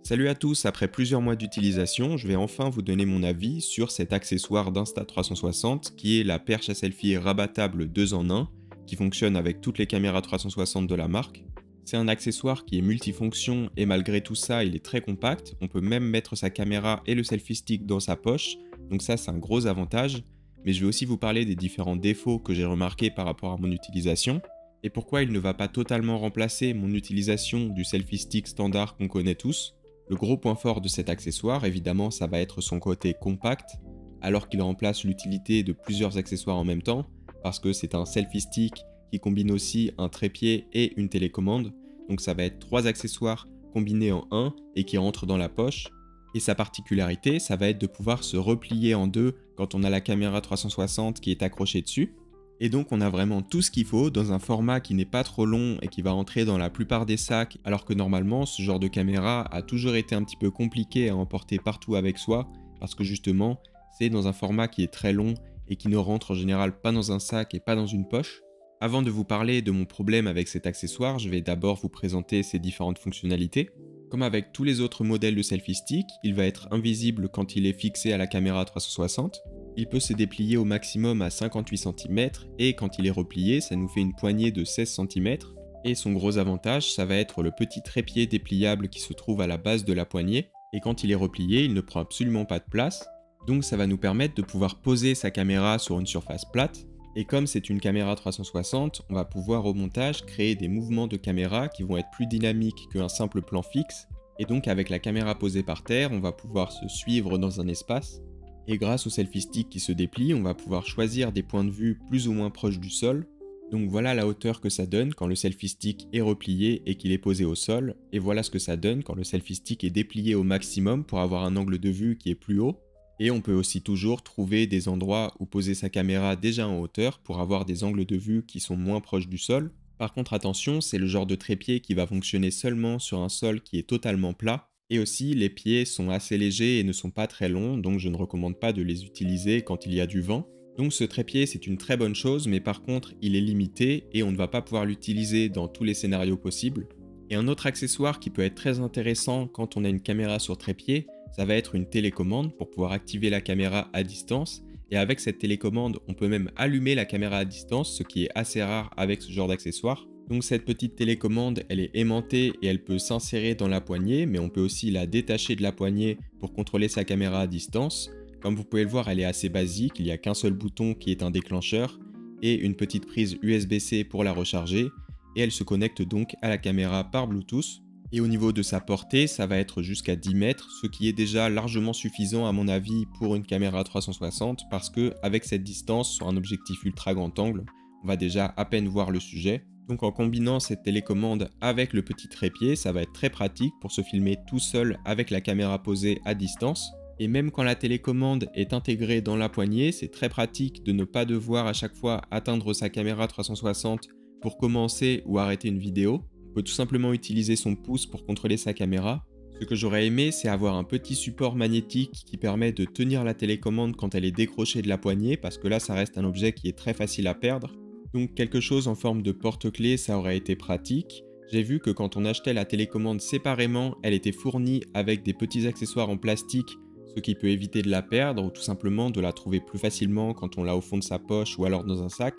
Salut à tous, après plusieurs mois d'utilisation, je vais enfin vous donner mon avis sur cet accessoire d'Insta360 qui est la perche à selfie rabattable 2 en 1 qui fonctionne avec toutes les caméras 360 de la marque. C'est un accessoire qui est multifonction et malgré tout ça il est très compact, on peut même mettre sa caméra et le selfie stick dans sa poche, donc ça c'est un gros avantage, mais je vais aussi vous parler des différents défauts que j'ai remarqués par rapport à mon utilisation et pourquoi il ne va pas totalement remplacer mon utilisation du selfie stick standard qu'on connaît tous. Le gros point fort de cet accessoire, évidemment, ça va être son côté compact, alors qu'il remplace l'utilité de plusieurs accessoires en même temps, parce que c'est un selfie stick qui combine aussi un trépied et une télécommande, donc ça va être 3 accessoires combinés en un et qui rentrent dans la poche. Et sa particularité, ça va être de pouvoir se replier en deux quand on a la caméra 360 qui est accrochée dessus. Et donc on a vraiment tout ce qu'il faut dans un format qui n'est pas trop long et qui va entrer dans la plupart des sacs, alors que normalement ce genre de caméra a toujours été un petit peu compliqué à emporter partout avec soi, parce que justement c'est dans un format qui est très long et qui ne rentre en général pas dans un sac et pas dans une poche. Avant de vous parler de mon problème avec cet accessoire, je vais d'abord vous présenter ses différentes fonctionnalités. Comme avec tous les autres modèles de selfie stick, il va être invisible quand il est fixé à la caméra 360. Il peut se déplier au maximum à 58 cm et quand il est replié, ça nous fait une poignée de 16 cm. Et son gros avantage, ça va être le petit trépied dépliable qui se trouve à la base de la poignée. Et quand il est replié, il ne prend absolument pas de place. Donc ça va nous permettre de pouvoir poser sa caméra sur une surface plate. Et comme c'est une caméra 360, on va pouvoir au montage créer des mouvements de caméra qui vont être plus dynamiques qu'un simple plan fixe. Et donc avec la caméra posée par terre, on va pouvoir se suivre dans un espace. Et grâce au selfie stick qui se déplie, on va pouvoir choisir des points de vue plus ou moins proches du sol. Donc voilà la hauteur que ça donne quand le selfie stick est replié et qu'il est posé au sol. Et voilà ce que ça donne quand le selfie stick est déplié au maximum pour avoir un angle de vue qui est plus haut. Et on peut aussi toujours trouver des endroits où poser sa caméra déjà en hauteur pour avoir des angles de vue qui sont moins proches du sol. Par contre attention, c'est le genre de trépied qui va fonctionner seulement sur un sol qui est totalement plat. Et aussi, les pieds sont assez légers et ne sont pas très longs, donc je ne recommande pas de les utiliser quand il y a du vent. Donc ce trépied, c'est une très bonne chose, mais par contre, il est limité et on ne va pas pouvoir l'utiliser dans tous les scénarios possibles. Et un autre accessoire qui peut être très intéressant quand on a une caméra sur trépied, ça va être une télécommande pour pouvoir activer la caméra à distance. Et avec cette télécommande, on peut même allumer la caméra à distance, ce qui est assez rare avec ce genre d'accessoire. Donc cette petite télécommande, elle est aimantée et elle peut s'insérer dans la poignée, mais on peut aussi la détacher de la poignée pour contrôler sa caméra à distance. Comme vous pouvez le voir, elle est assez basique, il n'y a qu'un seul bouton qui est un déclencheur et une petite prise USB-C pour la recharger, et elle se connecte donc à la caméra par Bluetooth. Et au niveau de sa portée, ça va être jusqu'à 10 mètres, ce qui est déjà largement suffisant à mon avis pour une caméra 360, parce que avec cette distance sur un objectif ultra grand angle, on va déjà à peine voir le sujet. Donc en combinant cette télécommande avec le petit trépied, ça va être très pratique pour se filmer tout seul avec la caméra posée à distance. Et même quand la télécommande est intégrée dans la poignée, c'est très pratique de ne pas devoir à chaque fois atteindre sa caméra 360 pour commencer ou arrêter une vidéo. On peut tout simplement utiliser son pouce pour contrôler sa caméra. Ce que j'aurais aimé, c'est avoir un petit support magnétique qui permet de tenir la télécommande quand elle est décrochée de la poignée, parce que là ça reste un objet qui est très facile à perdre. Donc quelque chose en forme de porte-clés, ça aurait été pratique. J'ai vu que quand on achetait la télécommande séparément, elle était fournie avec des petits accessoires en plastique, ce qui peut éviter de la perdre ou tout simplement de la trouver plus facilement quand on l'a au fond de sa poche ou alors dans un sac.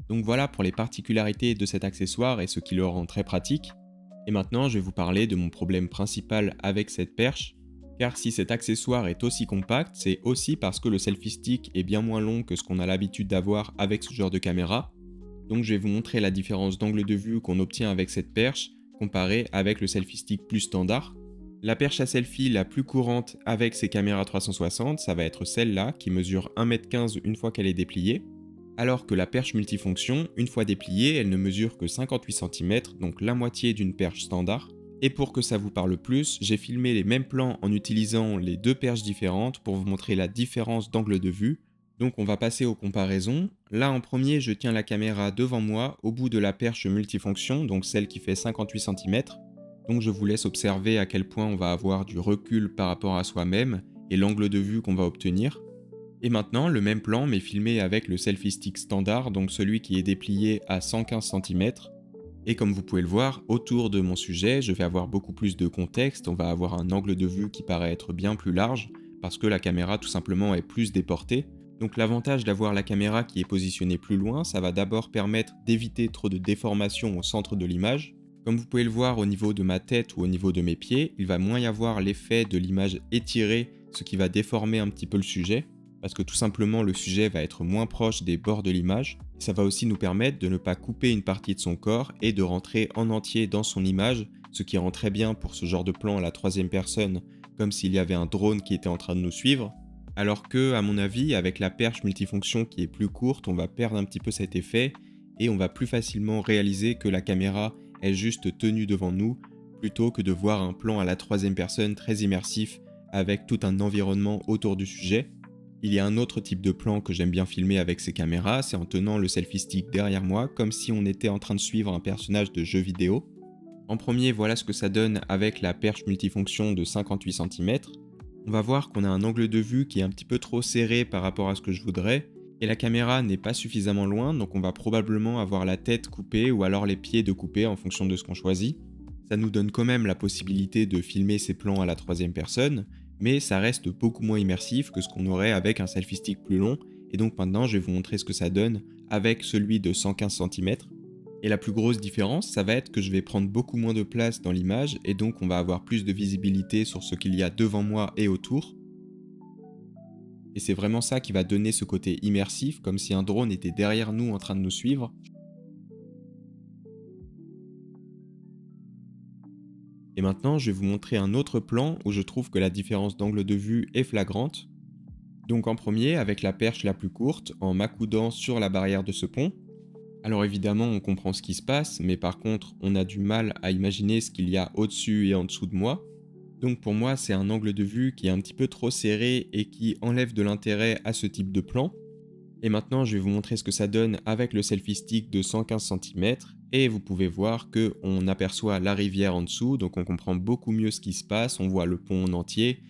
Donc voilà pour les particularités de cet accessoire et ce qui le rend très pratique. Et maintenant, je vais vous parler de mon problème principal avec cette perche. Car si cet accessoire est aussi compact, c'est aussi parce que le selfie stick est bien moins long que ce qu'on a l'habitude d'avoir avec ce genre de caméra. Donc je vais vous montrer la différence d'angle de vue qu'on obtient avec cette perche comparée avec le selfie stick plus standard. La perche à selfie la plus courante avec ces caméras 360, ça va être celle-là qui mesure 1,15 m une fois qu'elle est dépliée. Alors que la perche multifonction, une fois dépliée, elle ne mesure que 58 cm, donc la moitié d'une perche standard. Et pour que ça vous parle plus, j'ai filmé les mêmes plans en utilisant les deux perches différentes pour vous montrer la différence d'angle de vue. Donc on va passer aux comparaisons. Là en premier, je tiens la caméra devant moi au bout de la perche multifonction, donc celle qui fait 58 cm. Donc je vous laisse observer à quel point on va avoir du recul par rapport à soi-même et l'angle de vue qu'on va obtenir. Et maintenant, le même plan mais filmé avec le selfie stick standard, donc celui qui est déplié à 115 cm. Et comme vous pouvez le voir, autour de mon sujet, je vais avoir beaucoup plus de contexte, on va avoir un angle de vue qui paraît être bien plus large, parce que la caméra tout simplement est plus déportée. Donc l'avantage d'avoir la caméra qui est positionnée plus loin, ça va d'abord permettre d'éviter trop de déformation au centre de l'image. Comme vous pouvez le voir au niveau de ma tête ou au niveau de mes pieds, il va moins y avoir l'effet de l'image étirée, ce qui va déformer un petit peu le sujet, parce que tout simplement le sujet va être moins proche des bords de l'image. Ça va aussi nous permettre de ne pas couper une partie de son corps et de rentrer en entier dans son image, ce qui rend très bien pour ce genre de plan à la troisième personne, comme s'il y avait un drone qui était en train de nous suivre. Alors que, à mon avis, avec la perche multifonction qui est plus courte, on va perdre un petit peu cet effet et on va plus facilement réaliser que la caméra est juste tenue devant nous, plutôt que de voir un plan à la troisième personne très immersif avec tout un environnement autour du sujet. Il y a un autre type de plan que j'aime bien filmer avec ces caméras, c'est en tenant le selfie stick derrière moi, comme si on était en train de suivre un personnage de jeu vidéo. En premier, voilà ce que ça donne avec la perche multifonction de 58 cm. On va voir qu'on a un angle de vue qui est un petit peu trop serré par rapport à ce que je voudrais, et la caméra n'est pas suffisamment loin, donc on va probablement avoir la tête coupée ou alors les pieds découpés en fonction de ce qu'on choisit. Ça nous donne quand même la possibilité de filmer ces plans à la troisième personne, mais ça reste beaucoup moins immersif que ce qu'on aurait avec un selfie stick plus long, et donc maintenant je vais vous montrer ce que ça donne avec celui de 115 cm. Et la plus grosse différence, ça va être que je vais prendre beaucoup moins de place dans l'image, et donc on va avoir plus de visibilité sur ce qu'il y a devant moi et autour. Et c'est vraiment ça qui va donner ce côté immersif, comme si un drone était derrière nous en train de nous suivre. Et maintenant, je vais vous montrer un autre plan où je trouve que la différence d'angle de vue est flagrante. Donc en premier, avec la perche la plus courte, en m'accoudant sur la barrière de ce pont. Alors évidemment, on comprend ce qui se passe, mais par contre, on a du mal à imaginer ce qu'il y a au-dessus et en dessous de moi. Donc pour moi, c'est un angle de vue qui est un petit peu trop serré et qui enlève de l'intérêt à ce type de plan. Et maintenant, je vais vous montrer ce que ça donne avec le selfie stick de 115 cm. Et vous pouvez voir qu'on aperçoit la rivière en dessous, donc on comprend beaucoup mieux ce qui se passe, on voit le pont en entier.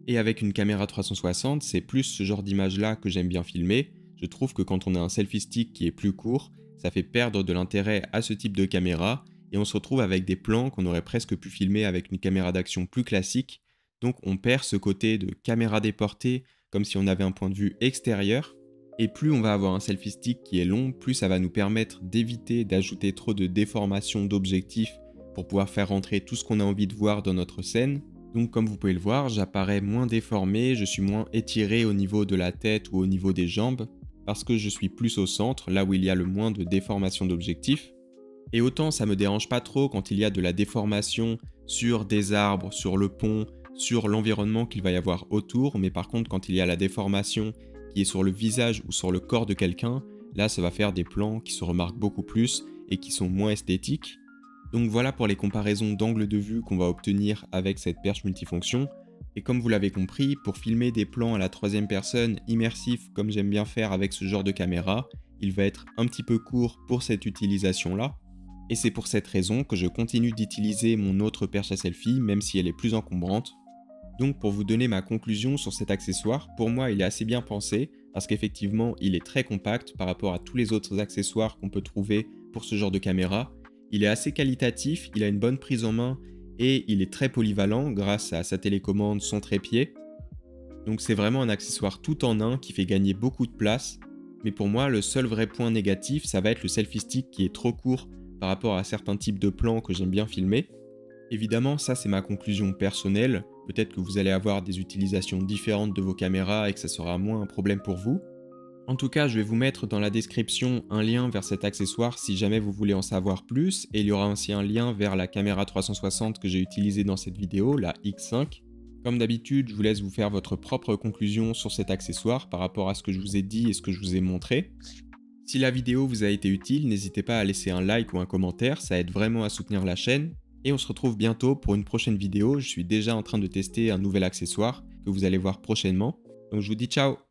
Et avec une caméra 360, c'est plus ce genre d'image-là que j'aime bien filmer. Je trouve que quand on a un selfie stick qui est plus court, ça fait perdre de l'intérêt à ce type de caméra, et on se retrouve avec des plans qu'on aurait presque pu filmer avec une caméra d'action plus classique. Donc on perd ce côté de caméra déportée, comme si on avait un point de vue extérieur. Et plus on va avoir un selfie stick qui est long, plus ça va nous permettre d'éviter d'ajouter trop de déformation d'objectifs pour pouvoir faire rentrer tout ce qu'on a envie de voir dans notre scène. Donc comme vous pouvez le voir, j'apparais moins déformé, je suis moins étiré au niveau de la tête ou au niveau des jambes, parce que je suis plus au centre, là où il y a le moins de déformation d'objectifs. Et autant ça me dérange pas trop quand il y a de la déformation sur des arbres, sur le pont, sur l'environnement qu'il va y avoir autour, mais par contre quand il y a la déformation qui est sur le visage ou sur le corps de quelqu'un, là ça va faire des plans qui se remarquent beaucoup plus et qui sont moins esthétiques. Donc voilà pour les comparaisons d'angle de vue qu'on va obtenir avec cette perche multifonction. Et comme vous l'avez compris, pour filmer des plans à la troisième personne immersifs comme j'aime bien faire avec ce genre de caméra, il va être un petit peu court pour cette utilisation-là. Et c'est pour cette raison que je continue d'utiliser mon autre perche à selfie, même si elle est plus encombrante. Donc pour vous donner ma conclusion sur cet accessoire, pour moi il est assez bien pensé, parce qu'effectivement il est très compact par rapport à tous les autres accessoires qu'on peut trouver pour ce genre de caméra. Il est assez qualitatif, il a une bonne prise en main et il est très polyvalent grâce à sa télécommande, son trépied. Donc c'est vraiment un accessoire tout en un qui fait gagner beaucoup de place. Mais pour moi le seul vrai point négatif ça va être le selfie stick qui est trop court par rapport à certains types de plans que j'aime bien filmer. Évidemment ça c'est ma conclusion personnelle. Peut-être que vous allez avoir des utilisations différentes de vos caméras et que ça sera moins un problème pour vous. En tout cas, je vais vous mettre dans la description un lien vers cet accessoire si jamais vous voulez en savoir plus. Et il y aura aussi un lien vers la caméra 360 que j'ai utilisée dans cette vidéo, la X5. Comme d'habitude, je vous laisse vous faire votre propre conclusion sur cet accessoire par rapport à ce que je vous ai dit et ce que je vous ai montré. Si la vidéo vous a été utile, n'hésitez pas à laisser un like ou un commentaire, ça aide vraiment à soutenir la chaîne. Et on se retrouve bientôt pour une prochaine vidéo, je suis déjà en train de tester un nouvel accessoire que vous allez voir prochainement. Donc je vous dis ciao!